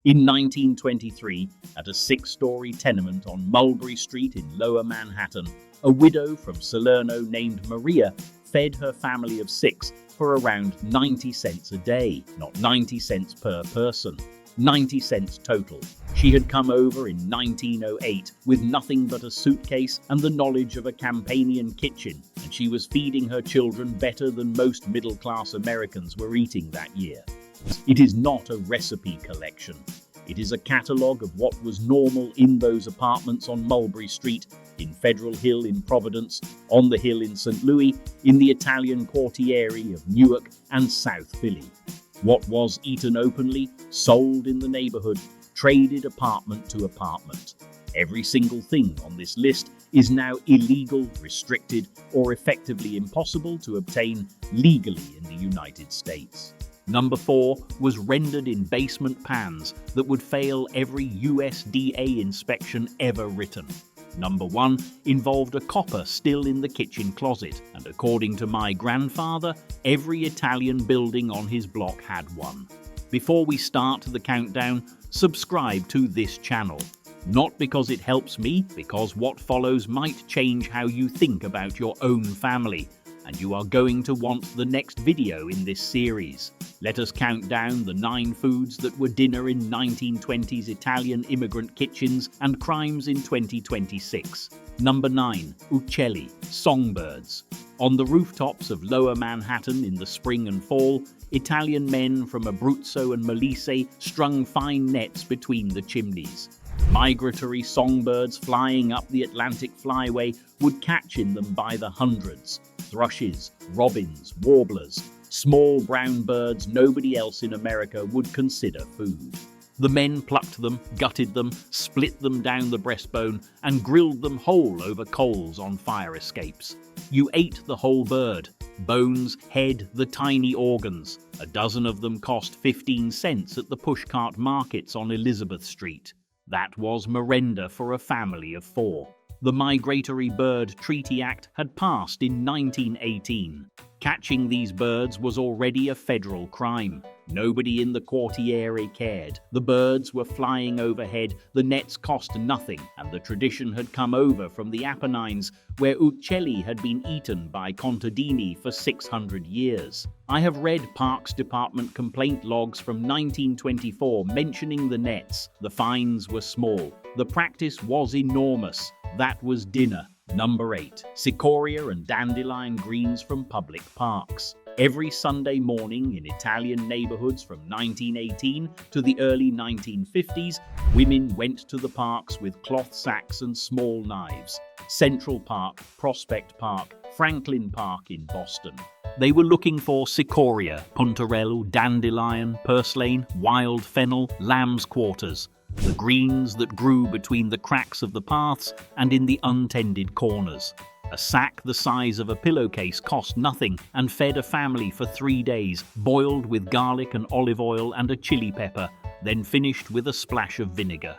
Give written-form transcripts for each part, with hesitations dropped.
In 1923, at a six-story tenement on Mulberry Street in Lower Manhattan, a widow from Salerno named Maria fed her family of six for around 90 cents a day, not 90 cents per person. 90 cents total. She had come over in 1908 with nothing but a suitcase and the knowledge of a Campanian kitchen, and she was feeding her children better than most middle-class Americans were eating that year. It is not a recipe collection. It is a catalogue of what was normal in those apartments on Mulberry Street, in Federal Hill in Providence, on the Hill in St. Louis, in the Italian quartiere of Newark and South Philly. What was eaten openly, sold in the neighborhood, traded apartment to apartment. Every single thing on this list is now illegal, restricted, or effectively impossible to obtain legally in the United States. Number 4 was rendered in basement pans that would fail every USDA inspection ever written. Number 1 involved a copper still in the kitchen closet, and according to my grandfather, every Italian building on his block had one. Before we start the countdown, subscribe to this channel. Not because it helps me, because what follows might change how you think about your own family, and you are going to want the next video in this series. Let us count down the 9 foods that were dinner in 1920s Italian immigrant kitchens and crimes in 2026. Number 9. Uccelli, songbirds. On the rooftops of Lower Manhattan in the spring and fall, Italian men from Abruzzo and Molise strung fine nets between the chimneys. Migratory songbirds flying up the Atlantic flyway would catch in them by the hundreds. Thrushes, robins, warblers, small brown birds nobody else in America would consider food. The men plucked them, gutted them, split them down the breastbone, and grilled them whole over coals on fire escapes. You ate the whole bird, bones, head, the tiny organs. A dozen of them cost 15 cents at the pushcart markets on Elizabeth Street. That was merenda for a family of 4. The Migratory Bird Treaty Act had passed in 1918. Catching these birds was already a federal crime. Nobody in the quartiere cared. The birds were flying overhead, the nets cost nothing, and the tradition had come over from the Apennines, where uccelli had been eaten by contadini for 600 years. I have read Parks Department complaint logs from 1924 mentioning the nets. The fines were small. The practice was enormous. That was dinner. Number 8. Cicoria and dandelion greens from public parks. Every Sunday morning in Italian neighborhoods from 1918 to the early 1950s, women went to the parks with cloth sacks and small knives. Central Park, Prospect Park, Franklin Park in Boston. They were looking for cicoria, puntarello, dandelion, purslane, wild fennel, lamb's quarters. The greens that grew between the cracks of the paths and in the untended corners. A sack the size of a pillowcase cost nothing and fed a family for 3 days, boiled with garlic and olive oil and a chili pepper, then finished with a splash of vinegar.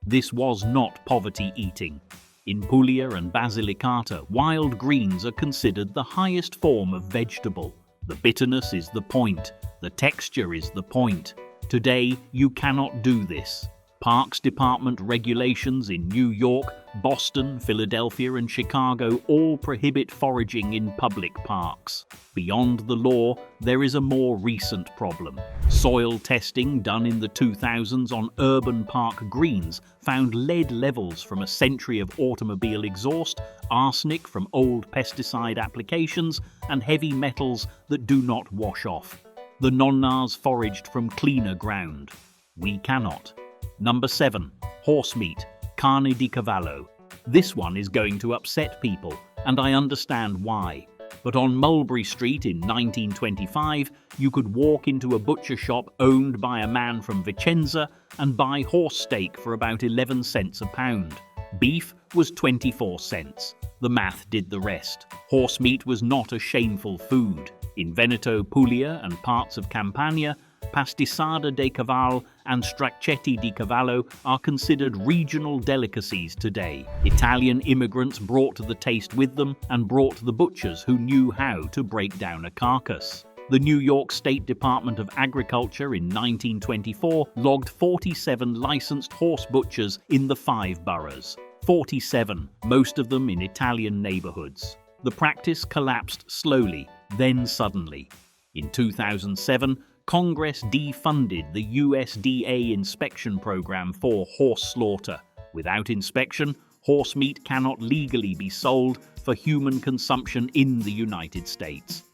This was not poverty eating. In Puglia and Basilicata, wild greens are considered the highest form of vegetable. The bitterness is the point. The texture is the point. Today, you cannot do this. Parks Department regulations in New York, Boston, Philadelphia, and Chicago all prohibit foraging in public parks. Beyond the law, there is a more recent problem. Soil testing done in the 2000s on urban park greens found lead levels from a century of automobile exhaust, arsenic from old pesticide applications, and heavy metals that do not wash off. The nonnas foraged from cleaner ground. We cannot. Number 7. Horse meat, carne di cavallo. This one is going to upset people, and I understand why. But on Mulberry Street in 1925, you could walk into a butcher shop owned by a man from Vicenza and buy horse steak for about 11 cents a pound. Beef was 24 cents. The math did the rest. Horse meat was not a shameful food. In Veneto, Puglia, and parts of Campania, pastisada de caval and stracchetti di cavallo are considered regional delicacies today. Italian immigrants brought the taste with them and brought the butchers who knew how to break down a carcass. The New York State Department of Agriculture in 1924 logged 47 licensed horse butchers in the 5 boroughs. 47, most of them in Italian neighborhoods. The practice collapsed slowly, then suddenly. In 2007, Congress defunded the USDA inspection program for horse slaughter. Without inspection, horse meat cannot legally be sold for human consumption in the United States.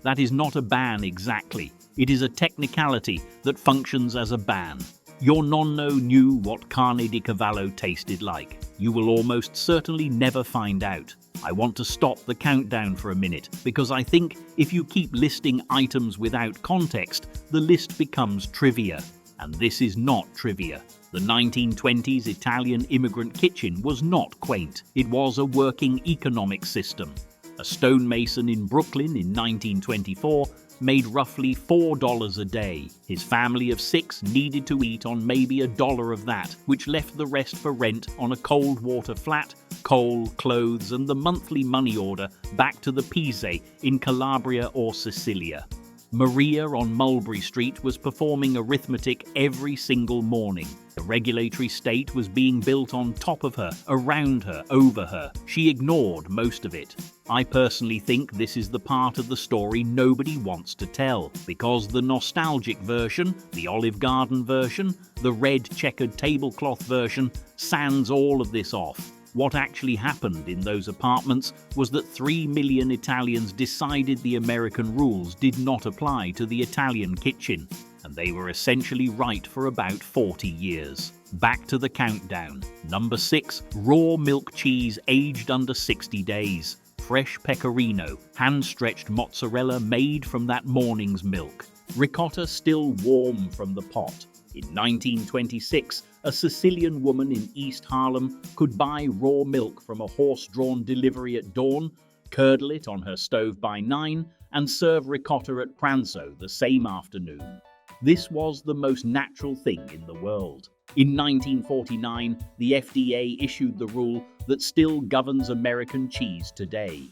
That is not a ban exactly. It is a technicality that functions as a ban. Your nonno knew what carne di cavallo tasted like. You will almost certainly never find out. I want to stop the countdown for a minute because I think if you keep listing items without context, the list becomes trivia. And this is not trivia. The 1920s Italian immigrant kitchen was not quaint. It was a working economic system. A stonemason in Brooklyn in 1924 made roughly $4 a day. His family of 6 needed to eat on maybe $1 of that, which left the rest for rent on a cold water flat, coal, clothes, and the monthly money order back to the Pise in Calabria or Sicilia. Maria on Mulberry Street was performing arithmetic every single morning. The regulatory state was being built on top of her, around her, over her. She ignored most of it. I personally think this is the part of the story nobody wants to tell, because the nostalgic version, the Olive Garden version, the red checkered tablecloth version, sands all of this off. What actually happened in those apartments was that 3 million Italians decided the American rules did not apply to the Italian kitchen, and they were essentially right for about 40 years. Back to the countdown. Number 6, raw milk cheese aged under 60 days. Fresh pecorino, hand-stretched mozzarella made from that morning's milk. Ricotta still warm from the pot. In 1926, a Sicilian woman in East Harlem could buy raw milk from a horse-drawn delivery at dawn, curdle it on her stove by 9, and serve ricotta at pranzo the same afternoon. This was the most natural thing in the world. In 1949, the FDA issued the rule that still governs American cheese today.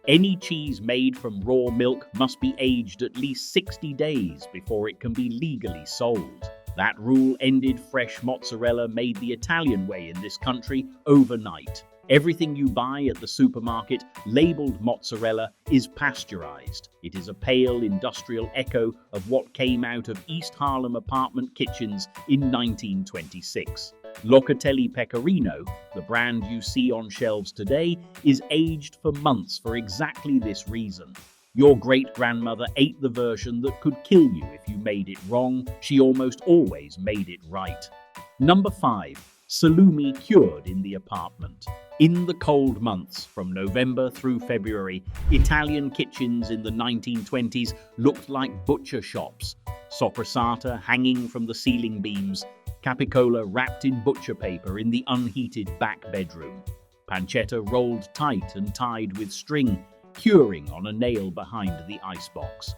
Any cheese made from raw milk must be aged at least 60 days before it can be legally sold. That rule ended fresh mozzarella made the Italian way in this country overnight. Everything you buy at the supermarket labeled mozzarella is pasteurized. It is a pale industrial echo of what came out of East Harlem apartment kitchens in 1926. Locatelli Pecorino, the brand you see on shelves today, is aged for months for exactly this reason. Your great-grandmother ate the version that could kill you if you made it wrong. She almost always made it right. Number 5. Salumi cured in the apartment. In the cold months, from November through February, Italian kitchens in the 1920s looked like butcher shops. Soppressata hanging from the ceiling beams, capicola wrapped in butcher paper in the unheated back bedroom, pancetta rolled tight and tied with string, curing on a nail behind the icebox.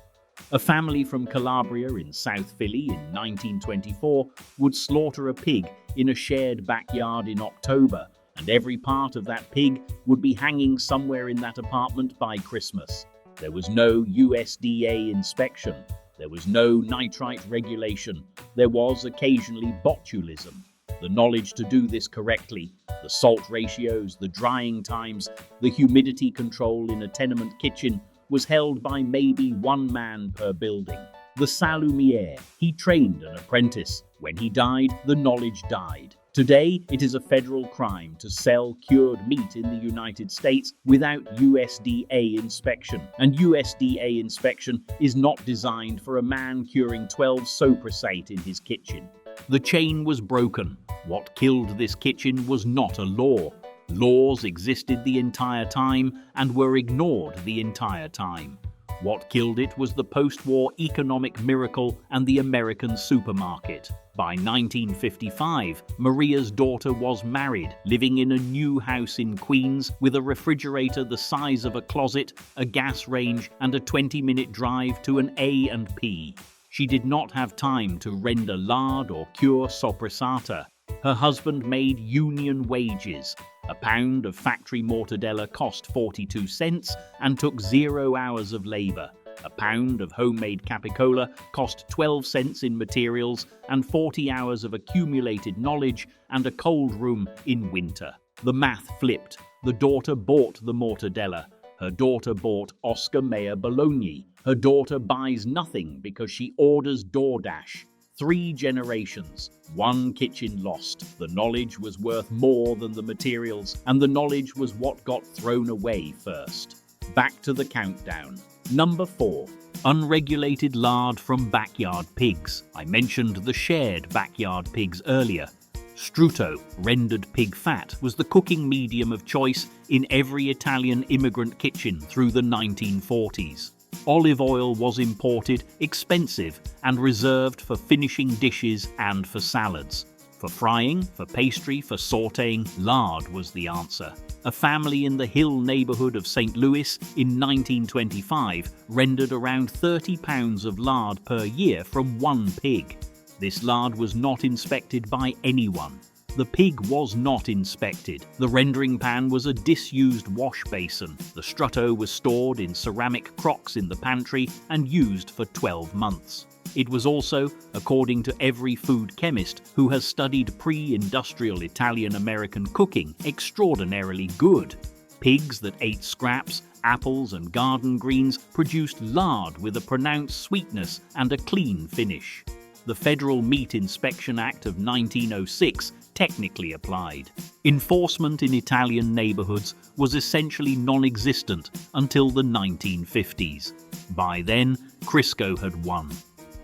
A family from Calabria in South Philly in 1924 would slaughter a pig in a shared backyard in October, and every part of that pig would be hanging somewhere in that apartment by Christmas. There was no USDA inspection. There was no nitrite regulation. There was occasionally botulism. The knowledge to do this correctly, the salt ratios, the drying times, the humidity control in a tenement kitchen was held by maybe one man per building. The salumiere, he trained an apprentice. When he died, the knowledge died. Today, it is a federal crime to sell cured meat in the United States without USDA inspection. And USDA inspection is not designed for a man curing 12 sopressate in his kitchen. The chain was broken. What killed this kitchen was not a law. Laws existed the entire time and were ignored the entire time. What killed it was the post-war economic miracle and the American supermarket. By 1955, Maria's daughter was married, living in a new house in Queens with a refrigerator the size of a closet, a gas range, and a 20-minute drive to an A&P. She did not have time to render lard or cure soppressata. Her husband made union wages. A pound of factory mortadella cost 42 cents and took 0 hours of labor. A pound of homemade capicola cost 12 cents in materials and 40 hours of accumulated knowledge and a cold room in winter. The math flipped. The daughter bought the mortadella. Her daughter bought Oscar Mayer bologna. Her daughter buys nothing because she orders DoorDash. 3 generations, 1 kitchen lost. The knowledge was worth more than the materials, and the knowledge was what got thrown away first. Back to the countdown. Number 4. Unregulated lard from backyard pigs. I mentioned the shared backyard pigs earlier. Strutto, rendered pig fat, was the cooking medium of choice in every Italian immigrant kitchen through the 1940s. Olive oil was imported, expensive, and reserved for finishing dishes and for salads. For frying, for pastry, for sautéing, lard was the answer. A family in the Hill neighborhood of St. Louis in 1925 rendered around 30 pounds of lard per year from 1 pig. This lard was not inspected by anyone. The pig was not inspected. The rendering pan was a disused wash basin. The strutto was stored in ceramic crocks in the pantry and used for 12 months. It was also, according to every food chemist who has studied pre-industrial Italian-American cooking, extraordinarily good. Pigs that ate scraps, apples and garden greens produced lard with a pronounced sweetness and a clean finish. The Federal Meat Inspection Act of 1906 technically applied. Enforcement in Italian neighborhoods was essentially non-existent until the 1950s. By then, Crisco had won.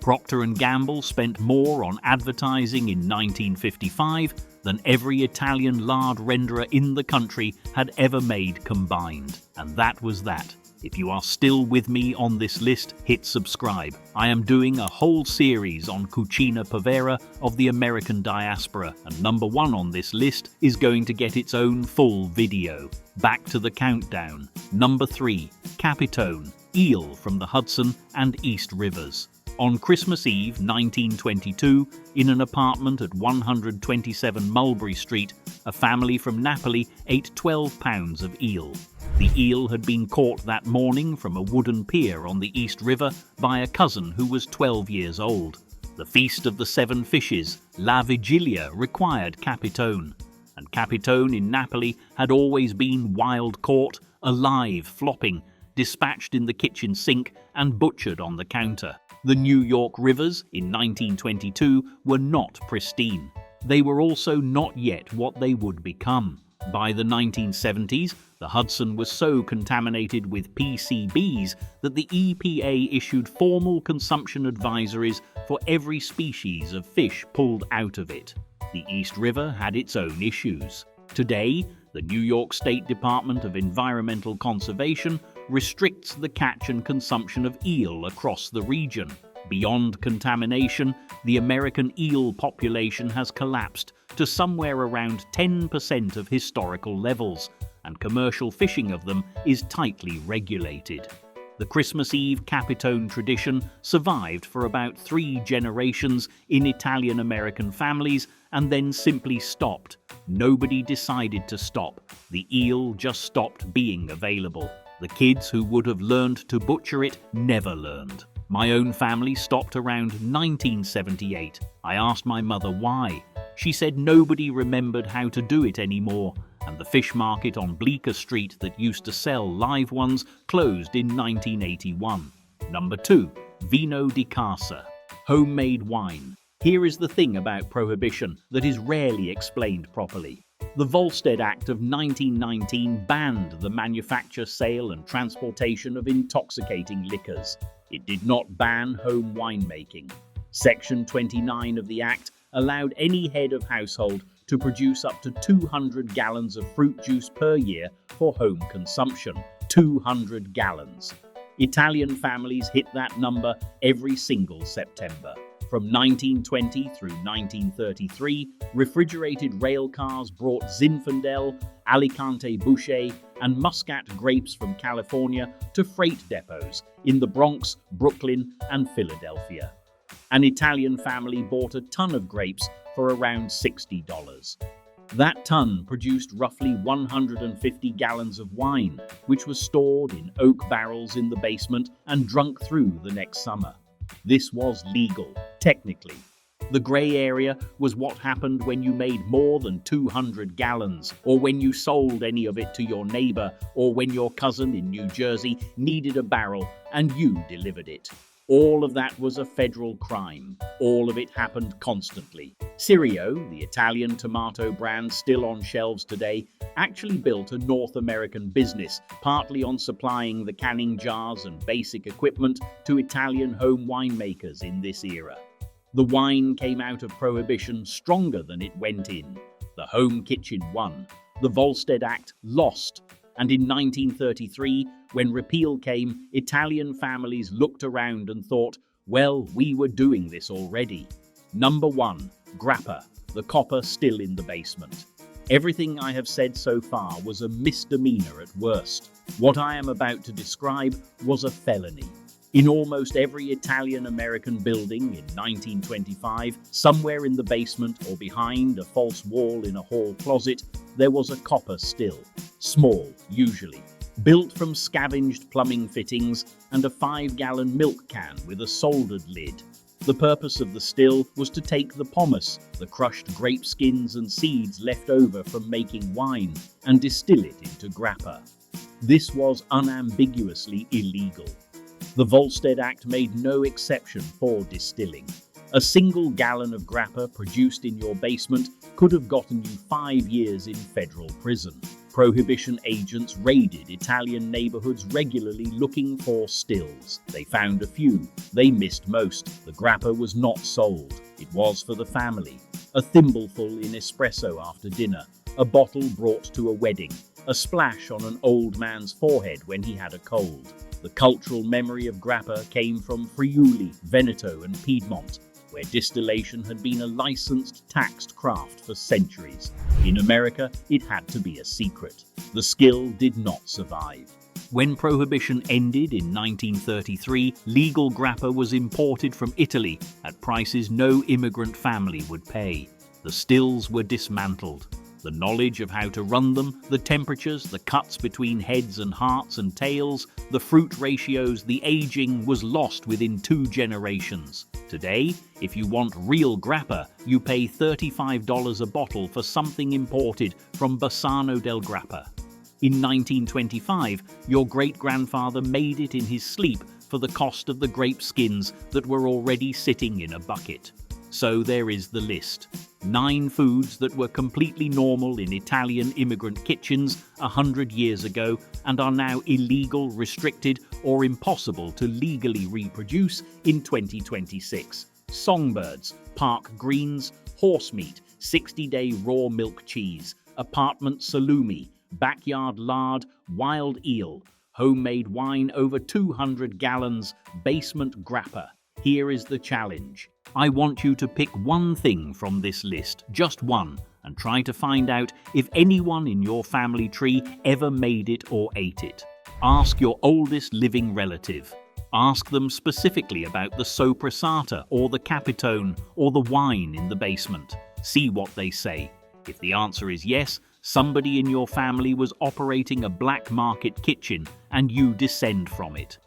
Procter & Gamble spent more on advertising in 1955 than every Italian lard renderer in the country had ever made combined. And that was that. If you are still with me on this list, hit subscribe. I am doing a whole series on Cucina Povera of the American diaspora, and number 1 on this list is going to get its own full video. Back to the countdown. Number 3. Capitone, eel from the Hudson and East Rivers. On Christmas Eve 1922, in an apartment at 127 Mulberry Street, a family from Napoli ate 12 pounds of eel. The eel had been caught that morning from a wooden pier on the East River by a cousin who was 12 years old. The Feast of the 7 Fishes, La Vigilia, required Capitone. And Capitone in Napoli had always been wild caught, alive, flopping, dispatched in the kitchen sink and butchered on the counter. The New York rivers in 1922 were not pristine. They were also not yet what they would become. By the 1970s, the Hudson was so contaminated with PCBs that the EPA issued formal consumption advisories for every species of fish pulled out of it. The East River had its own issues. Today, the New York State Department of Environmental Conservation restricts the catch and consumption of eel across the region. Beyond contamination, the American eel population has collapsed to somewhere around 10% of historical levels, and commercial fishing of them is tightly regulated. The Christmas Eve Capitone tradition survived for about 3 generations in Italian-American families and then simply stopped. Nobody decided to stop. The eel just stopped being available. The kids who would have learned to butcher it never learned. My own family stopped around 1978. I asked my mother why. She said nobody remembered how to do it anymore, and the fish market on Bleecker Street that used to sell live ones closed in 1981. Number 2. Vino di Casa, homemade wine. Here is the thing about prohibition that is rarely explained properly. The Volstead Act of 1919 banned the manufacture, sale and transportation of intoxicating liquors. It did not ban home winemaking. Section 29 of the Act allowed any head of household to produce up to 200 gallons of fruit juice per year for home consumption. 200 gallons. Italian families hit that number every single September. From 1920 through 1933, refrigerated rail cars brought Zinfandel, Alicante Bouschet, and Muscat grapes from California to freight depots in the Bronx, Brooklyn, and Philadelphia. An Italian family bought a ton of grapes for around $60. That ton produced roughly 150 gallons of wine, which was stored in oak barrels in the basement and drunk through the next summer. This was legal, technically. The grey area was what happened when you made more than 200 gallons, or when you sold any of it to your neighbour, or when your cousin in New Jersey needed a barrel and you delivered it. All of that was a federal crime. All of it happened constantly. Cirio, the Italian tomato brand still on shelves today, actually built a North American business, partly on supplying the canning jars and basic equipment to Italian home winemakers in this era. The wine came out of Prohibition stronger than it went in. The home kitchen won. The Volstead Act lost. And in 1933, when repeal came, Italian families looked around and thought, well, we were doing this already. Number 1, grappa, the copper still in the basement. Everything I have said so far was a misdemeanor at worst. What I am about to describe was a felony. In almost every Italian-American building in 1925, somewhere in the basement or behind a false wall in a hall closet, there was a copper still. Small, usually. Built from scavenged plumbing fittings and a 5-gallon milk can with a soldered lid. The purpose of the still was to take the pomace, the crushed grape skins and seeds left over from making wine, and distill it into grappa. This was unambiguously illegal. The Volstead Act made no exception for distilling. A single gallon of grappa produced in your basement could have gotten you 5 years in federal prison. Prohibition agents raided Italian neighborhoods regularly looking for stills. They found a few. They missed most. The grappa was not sold. It was for the family. A thimbleful in espresso after dinner. A bottle brought to a wedding. A splash on an old man's forehead when he had a cold. The cultural memory of grappa came from Friuli, Veneto and Piedmont, where distillation had been a licensed, taxed craft for centuries. In America, it had to be a secret. The skill did not survive. When Prohibition ended in 1933, legal grappa was imported from Italy at prices no immigrant family would pay. The stills were dismantled. The knowledge of how to run them, the temperatures, the cuts between heads and hearts and tails, the fruit ratios, the aging was lost within 2 generations. Today, if you want real grappa, you pay $35 a bottle for something imported from Bassano del Grappa. In 1925, your great-grandfather made it in his sleep for the cost of the grape skins that were already sitting in a bucket. So there is the list. 9 foods that were completely normal in Italian immigrant kitchens 100 years ago and are now illegal, restricted, or impossible to legally reproduce in 2026. Songbirds, park greens, horse meat, 60-day raw milk cheese, apartment salumi, backyard lard, wild eel, homemade wine over 200 gallons, basement grappa. Here is the challenge. I want you to pick one thing from this list, just one, and try to find out if anyone in your family tree ever made it or ate it. Ask your oldest living relative. Ask them specifically about the sopressata or the Capitone or the wine in the basement. See what they say. If the answer is yes, somebody in your family was operating a black market kitchen and you descend from it.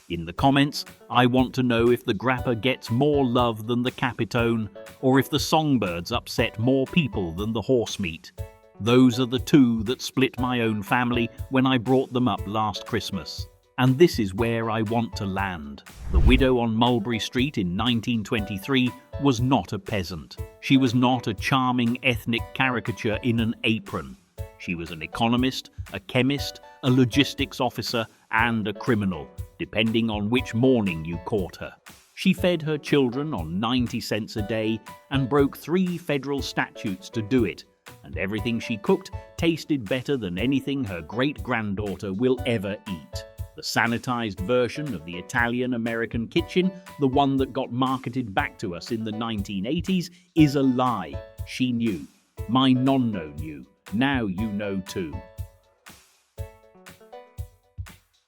In the comments, I want to know if the grappa gets more love than the Capitone, or if the Songbirds upset more people than the horse meat. Those are the 2 that split my own family when I brought them up last Christmas. And this is where I want to land. The widow on Mulberry Street in 1923 was not a peasant. She was not a charming ethnic caricature in an apron. She was an economist, a chemist, a logistics officer, and a criminal, depending on which morning you caught her. She fed her children on 90 cents a day and broke 3 federal statutes to do it, and everything she cooked tasted better than anything her great-granddaughter will ever eat. The sanitized version of the Italian-American kitchen, the one that got marketed back to us in the 1980s, is a lie. She knew. My nonno knew. Now you know too.